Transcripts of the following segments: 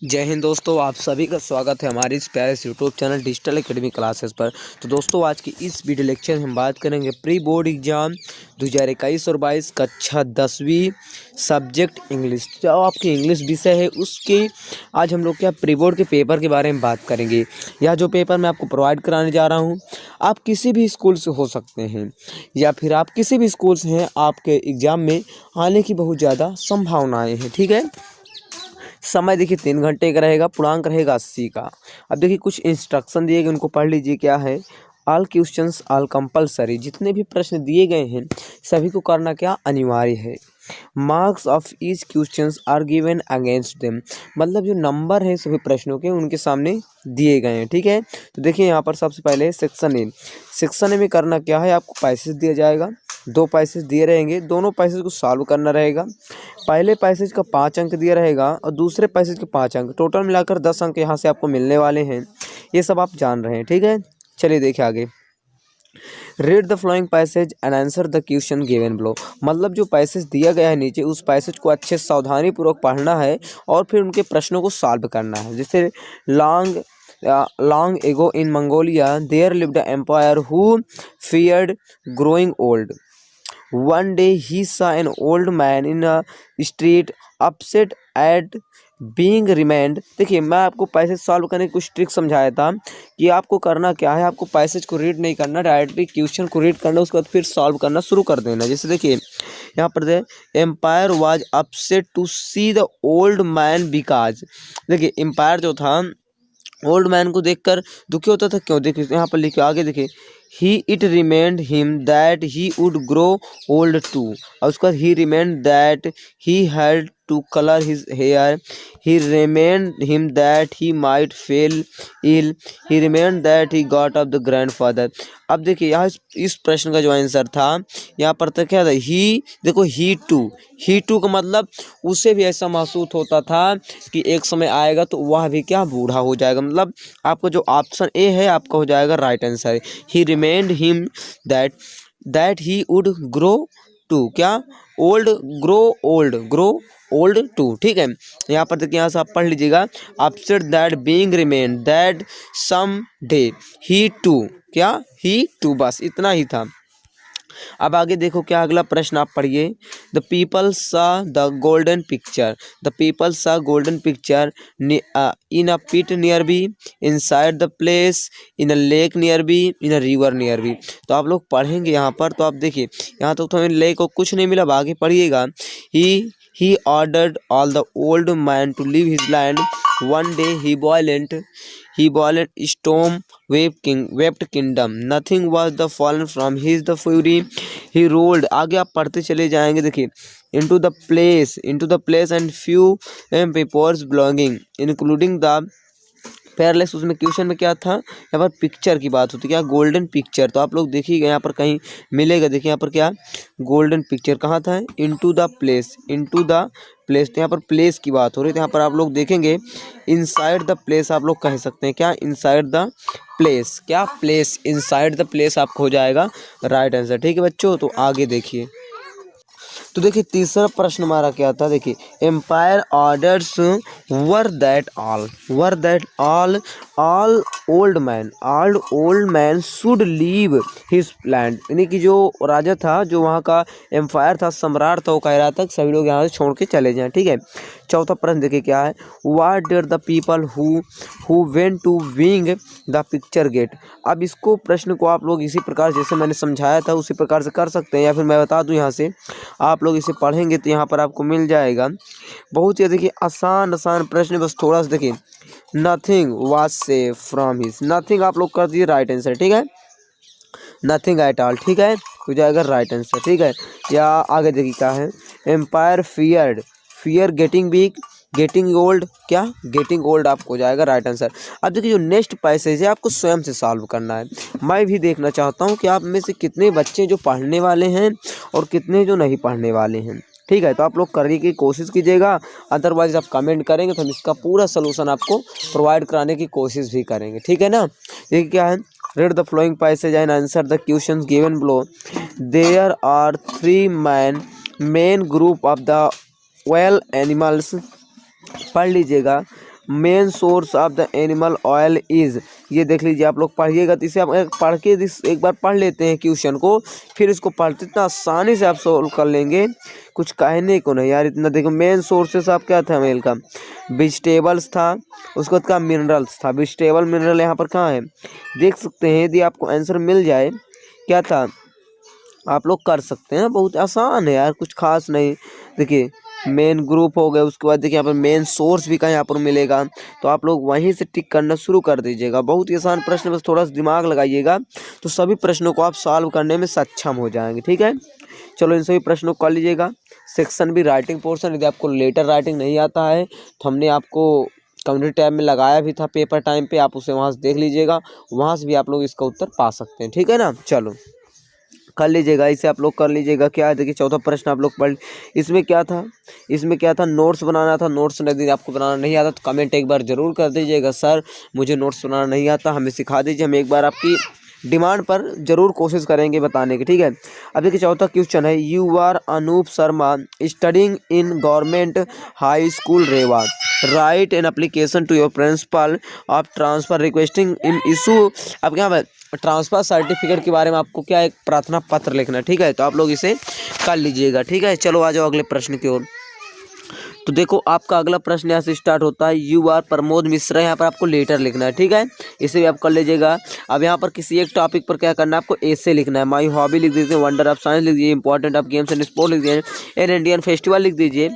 जय हिंद दोस्तों, आप सभी का स्वागत है हमारे इस प्यारे से YouTube channel digital academy classes पर। तो दोस्तों, आज की इस वीडियो लेक्चर में हम बात करेंगे प्री बोर्ड एग्जाम 2021 और 22 कक्षा 10वीं सब्जेक्ट इंग्लिश। जो आपकी इंग्लिश विषय है उसके आज हम लोग क्या प्री बोर्ड के पेपर के बारे में बात करेंगे। यह जो पेपर मैं आपको प्रोवाइड कराने जा रहा हूँ, आप किसी भी स्कूल से हो सकते हैं या फिर आप किसी भी स्कूल से हैं, आपके एग्ज़ाम में आने की बहुत ज़्यादा संभावनाएँ हैं। ठीक है, समय देखिए 3 घंटे का रहेगा, पूर्णांक रहेगा 80 का। अब देखिए कुछ इंस्ट्रक्शन दिए गए, उनको पढ़ लीजिए। क्या है? ऑल क्वेश्चंस ऑल कंपलसरी, जितने भी प्रश्न दिए गए हैं सभी को करना क्या अनिवार्य है। Marks of each questions are given against them, मतलब जो नंबर है सभी प्रश्नों के उनके सामने दिए गए हैं। ठीक है, तो देखिए यहाँ पर सबसे पहले सेक्शन ए। सेक्शन ए में करना क्या है, आपको पैसेज दिया जाएगा, 2 पैसेज दिए रहेंगे, दोनों पैसेज को सॉल्व करना रहेगा। पहले पैसेज का 5 अंक दिया रहेगा और दूसरे पैसेज के 5 अंक, टोटल मिलाकर 10 अंक यहाँ से आपको मिलने वाले हैं। ये सब आप जान रहे हैं। ठीक है, चलिए देखिए आगे। Read the flowing passage and answer the question given below, मतलब जो पैसेज दिया गया है नीचे, उस पैसेज को अच्छे सावधानी पूर्वक पढ़ना है और फिर उनके प्रश्नों को सॉल्व करना है। जैसे long ago in Mongolia there lived an emperor who feared growing old. One day he saw an old man in a street upset at being remained। देखिए मैं आपको पैसेज सॉल्व करने की कुछ ट्रिक समझाया था कि आपको करना क्या है, आपको पैसेज को रीड नहीं करना, डायरेक्टली क्वेश्चन को रीड करना, उसके बाद फिर सॉल्व करना शुरू कर देना। जैसे देखिए यहाँ पर the umpire was upset to see the old man because, देखिए एम्पायर जो था ओल्ड मैन को देखकर दुखी होता था। क्यों? देखिए यहाँ पर लिखे आगे, देखिए he it reminded him that he would grow old too, और उसका he reminded that he had to colour his hair, he remained him that he might fall ill, he reminded that he got of the grandfather. अब देखिए यहाँ इस प्रश्न का जो answer था यहाँ पर तो क्या था, ही, देखो ही टू का मतलब उसे भी ऐसा महसूस होता था कि एक समय आएगा तो वह भी क्या बूढ़ा हो जाएगा। मतलब आपको जो ऑप्शन ए है आपका हो जाएगा right answer. He remained him that he would grow to, क्या ग्रो ओल्ड टू। ठीक है, यहाँ पर देखिए यहाँ से आप पढ़ लीजिएगा, upset that being remind that some day he to, क्या ही टू, बस इतना ही था। अब आगे देखो क्या अगला प्रश्न आप पढ़िए। The people saw the golden picture, the people saw golden picture in a pit nearby, inside the place, in a lake nearby, in a river nearby. तो आप लोग पढ़ेंगे यहाँ पर, तो आप देखिए यहाँ तो हमें लेक को कुछ नहीं मिला, अब आगे पढ़िएगा। He ordered all the old man to leave his land. One day he violent storm wept kingdom. Nothing was the fallen from his the fury. He rolled, आगे आप पढ़ते चले जाएंगे। देखिए into the place and few papers belonging including the पैरलेस। उसमें question में क्या था, यहाँ पर पिक्चर की बात होती है, क्या गोल्डन पिक्चर। तो आप लोग देखिएगा यहाँ पर कहीं मिलेगा, देखिए यहाँ पर क्या गोल्डन पिक्चर कहाँ था, इनटू द प्लेस, तो यहाँ पर प्लेस की बात हो रही है। तो यहाँ पर आप लोग देखेंगे इनसाइड द प्लेस, आप लोग कह सकते हैं क्या इनसाइड द प्लेस, क्या प्लेस, इनसाइड द प्लेस आपको हो जाएगा राइट आंसर। ठीक है बच्चों, तो आगे देखिए। तो देखिए तीसरा प्रश्न हमारा क्या था, देखिए emperor orders were that all old man should leave his land, यानी कि जो राजा था, जो वहाँ का एम्पायर था, सम्राट था, वो कह रहा था कि सभी लोग यहाँ से छोड़ के चले जाएं। ठीक है, चौथा प्रश्न देखिए क्या है, what did the people who went to wing the picture get. अब इसको प्रश्न को आप लोग इसी प्रकार जैसे मैंने समझाया था उसी प्रकार से कर सकते हैं, या फिर मैं बता दूं यहाँ से, आप लोग इसे पढ़ेंगे तो यहाँ पर आपको मिल जाएगा। बहुत ही देखिए आसान प्रश्न, बस थोड़ा सा देखिए। Nothing was safe from his, nothing आप लोग कर दिए राइट आंसर। ठीक है, नथिंग एट ऑल, ठीक है, हो जाएगा राइट आंसर। ठीक है, या आगे देखिए क्या है, emperor fear getting big, getting old, क्या गेटिंग ओल्ड आपको हो जाएगा राइट आंसर। अब देखिए जो नेक्स्ट पैसेज है आपको स्वयं से सॉल्व करना है। मैं भी देखना चाहता हूँ कि आप में से कितने बच्चे जो पढ़ने वाले हैं और कितने जो नहीं पढ़ने वाले हैं। ठीक है, तो आप लोग करने की कोशिश कीजिएगा, अदरवाइज आप कमेंट करेंगे तो हम इसका पूरा सलूशन आपको प्रोवाइड कराने की कोशिश भी करेंगे। ठीक है ना, देखिए क्या है, read the flowing passage and answer the questions given below. There are 3 main group of the wild animals, पढ़ लीजिएगा। Main source of the animal oil is, ये देख लीजिए आप लोग पढ़िएगा तो इसे आप पढ़ के एक बार पढ़ लेते हैं क्वेश्चन को, फिर इसको पढ़ते इतना आसानी से आप सोल्व कर लेंगे, कुछ कहने को नहीं यार। इतना देखो मेन सोर्सेस आप क्या था मेल का, वेजिटेबल्स था, उसके बाद का मिनरल्स था। वेजिटेबल मिनरल यहाँ पर कहाँ है देख सकते हैं, यदि आपको आंसर मिल जाए क्या था आप लोग कर सकते हैं, बहुत आसान है यार, कुछ खास नहीं। देखिए मेन ग्रुप हो गए, उसके बाद देखिए यहाँ पर मेन सोर्स भी कहीं यहाँ पर मिलेगा, तो आप लोग वहीं से टिक करना शुरू कर दीजिएगा। बहुत ही आसान प्रश्न, बस थोड़ा सा दिमाग लगाइएगा तो सभी प्रश्नों को आप सॉल्व करने में सक्षम हो जाएंगे। ठीक है, चलो इन सभी प्रश्नों को कर लीजिएगा। सेक्शन भी राइटिंग पोर्शन, यदि आपको लेटर राइटिंग नहीं आता है तो हमने आपको कम्युनिटी टैब में लगाया भी था पेपर टाइम पे, आप उसे वहाँ से देख लीजिएगा, वहाँ से भी आप लोग इसका उत्तर पा सकते हैं। ठीक है ना, चलो कर लीजिएगा, इसे आप लोग कर लीजिएगा। क्या है देखिए चौथा प्रश्न आप लोग पढ़, इसमें क्या था, इसमें क्या था नोट्स बनाना था। नोट्स यदि आपको बनाना नहीं आता तो कमेंट एक बार ज़रूर कर दीजिएगा, सर मुझे नोट्स बनाना नहीं आता, हमें सिखा दीजिए। हम एक बार आपकी डिमांड पर जरूर कोशिश करेंगे बताने की। ठीक है, अब देखिए चौथा क्वेश्चन है, you are Anup Sharma studying in government high school Rewa, write an application to your principal of transfer requesting in issue. अब क्या ट्रांसफ़र सर्टिफिकेट के बारे में आपको क्या एक प्रार्थना पत्र लिखना है। ठीक है, तो आप लोग इसे कर लीजिएगा। ठीक है, चलो आ जाओ अगले प्रश्न की ओर। तो देखो आपका अगला प्रश्न यहाँ से स्टार्ट होता है, यू आर प्रमोद मिश्रा, यहाँ पर आपको लेटर लिखना है। ठीक है, इसे भी आप कर लीजिएगा। अब यहाँ पर किसी एक टॉपिक पर क्या करना है, आपको ऐसे लिखना है। माई हॉबी लिख दीजिए, वंडर ऑफ साइंस लिख दीजिए, important of games and sport लिख दीजिए, एन इंडियन फेस्टिवल लिख दीजिए।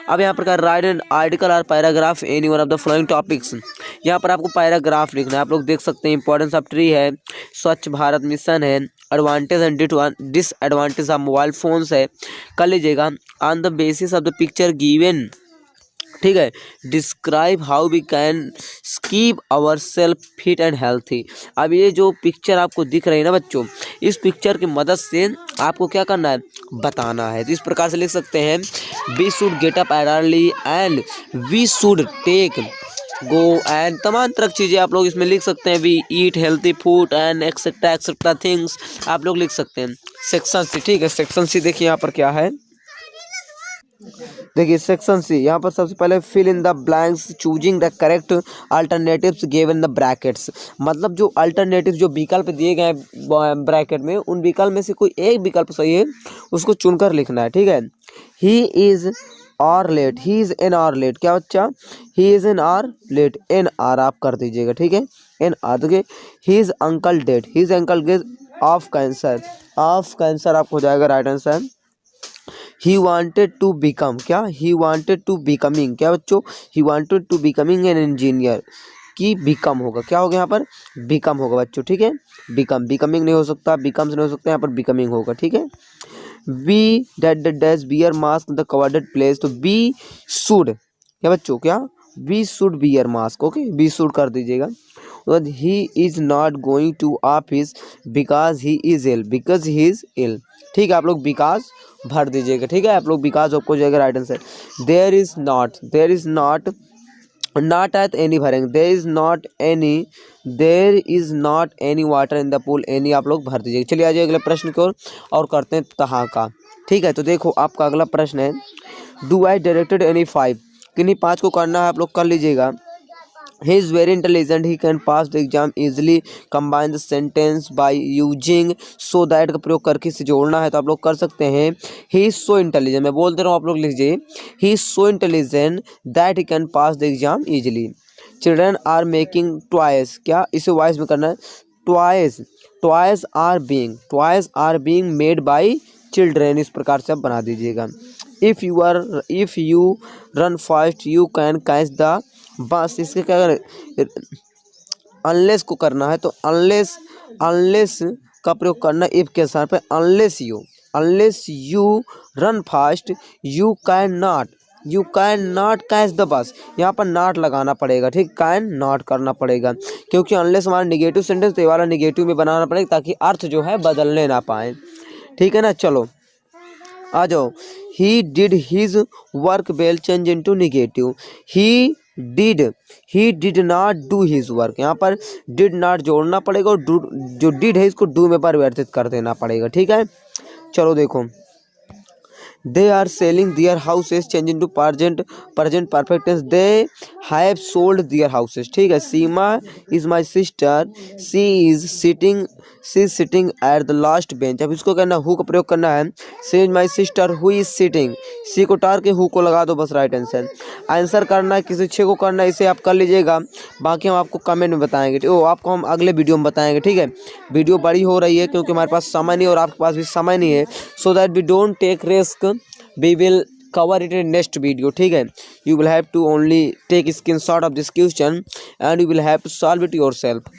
अब यहाँ पर राइट एन आर्टिकल और paragraph any one of the following topics, यहाँ पर आपको पैराग्राफ लिखना है। आप लोग देख सकते हैं इंपॉर्टेंस ऑफ ट्री है, स्वच्छ भारत मिशन है, advantage and disadvantage of mobile phones है, कर लीजिएगा। On the basis of the picture given, ठीक है, describe how we can keep our self fit and healthy. अब ये जो पिक्चर आपको दिख रही है ना बच्चों, इस पिक्चर की मदद से आपको क्या करना है बताना है। तो इस प्रकार से लिख सकते हैं, we should get up early and we should take go and तमाम तरह की चीज़ें आप लोग इसमें लिख सकते हैं। We eat healthy food and etcetera things आप लोग लिख सकते हैं। सेक्शन सी, ठीक है, सेक्शन सी देखिए यहाँ पर क्या है, देखिए सेक्शन सी, यहाँ पर सबसे पहले fill in the blanks choosing the correct alternatives given the brackets. मतलब जो अल्टरनेटिव जो विकल्प दिए गए हैं ब्रैकेट में, उन विकल्प में से कोई एक विकल्प सही है उसको चुनकर लिखना है। ठीक है, he is hour late, he is an hour late, क्या बच्चा, he is an hour late, an hour आप कर दीजिएगा। ठीक है, एन आर, देखिए he is uncle dead, he is uncle dead of cancer, of cancer आपको हो जाएगा right answer. He wanted to become, क्या, ही वांटेड टू बिकमिंग, क्या बच्चों, he wanted to becoming an engineer, की बिकम होगा, क्या होगा यहाँ पर बिकम होगा बच्चों। ठीक है, बिकम, बिकमिंग नहीं हो सकता, बिकम से नहीं हो सकता, यहाँ पर बिकमिंग होगा। ठीक है, we dead dash wear mask the covered place, तो बी शुड, क्या बच्चों, क्या we should wear mask, okay we should कर दीजिएगा। He is not going to office because he is ill, because he is ill, ठीक है, आप लोग बिकॉज भर दीजिएगा। ठीक है, आप लोग बिकॉज आपको जाएगा right answer. There is not, there is not, not at any भरेंगे, there is not any, there is not any water in the pool, any आप लोग भर दीजिएगा। चलिए आ जाइए अगले प्रश्न की ओर और करते हैं तहाँ का। ठीक है, तो देखो आपका अगला प्रश्न है, do I directed any five, किन्हीं 5 को करना है, आप लोग कर लीजिएगा। He is very intelligent, he can pass the exam easily, combine the sentence by using so that का प्रयोग करके इसे जोड़ना है तो आप लोग कर सकते हैं। He is so intelligent, मैं बोल दे रहा हूँ आप लोग लीजिए, he is so intelligent that he can pass the exam easily. Children are making toys, क्या इसे वॉइस में करना है, toys, toys are being made by children, इस प्रकार से आप बना दीजिएगा। If you run fast you can catch the बस, इसके क्या करें, अनलेस को करना है तो अनलेस का प्रयोग करना इफ के स्थान पर, unless you run fast you can not catch the bus, यहाँ पर नॉट लगाना पड़ेगा। ठीक, कैन नॉट करना पड़ेगा क्योंकि अनलेस हमारा निगेटिव सेंटेंस, तो ये वाला निगेटिव में बनाना पड़ेगा ताकि अर्थ जो है बदलने ना पाए। ठीक है ना, चलो आ जाओ। He did his work well change into negative, he did not do his work, यहाँ पर डिड नॉट जोड़ना पड़ेगा और जो डिड है इसको डू में परिवर्तित कर देना पड़ेगा। ठीक है, चलो देखो they are selling their houses, change into present perfect tense, they have sold their houses। ठीक है, सीमा is my sister, she is sitting at the last bench। अब इसको कहना हु का प्रयोग करना है, she is my sister who is sitting, सी को टार के हु को लगा दो, बस राइट आंसर। आंसर करना है किसी छः को करना है, इसे आप कर लीजिएगा, बाकी हम आपको कमेंट में बताएंगे। आपको हम अगले वीडियो में बताएंगे। ठीक है, वीडियो बड़ी हो रही है क्योंकि हमारे पास समय नहीं और आपके पास भी समय नहीं है, so that we don't take risk, we will cover it in next video। ठीक है, you will have to only take screenshot of this question and you will have to solve it yourself।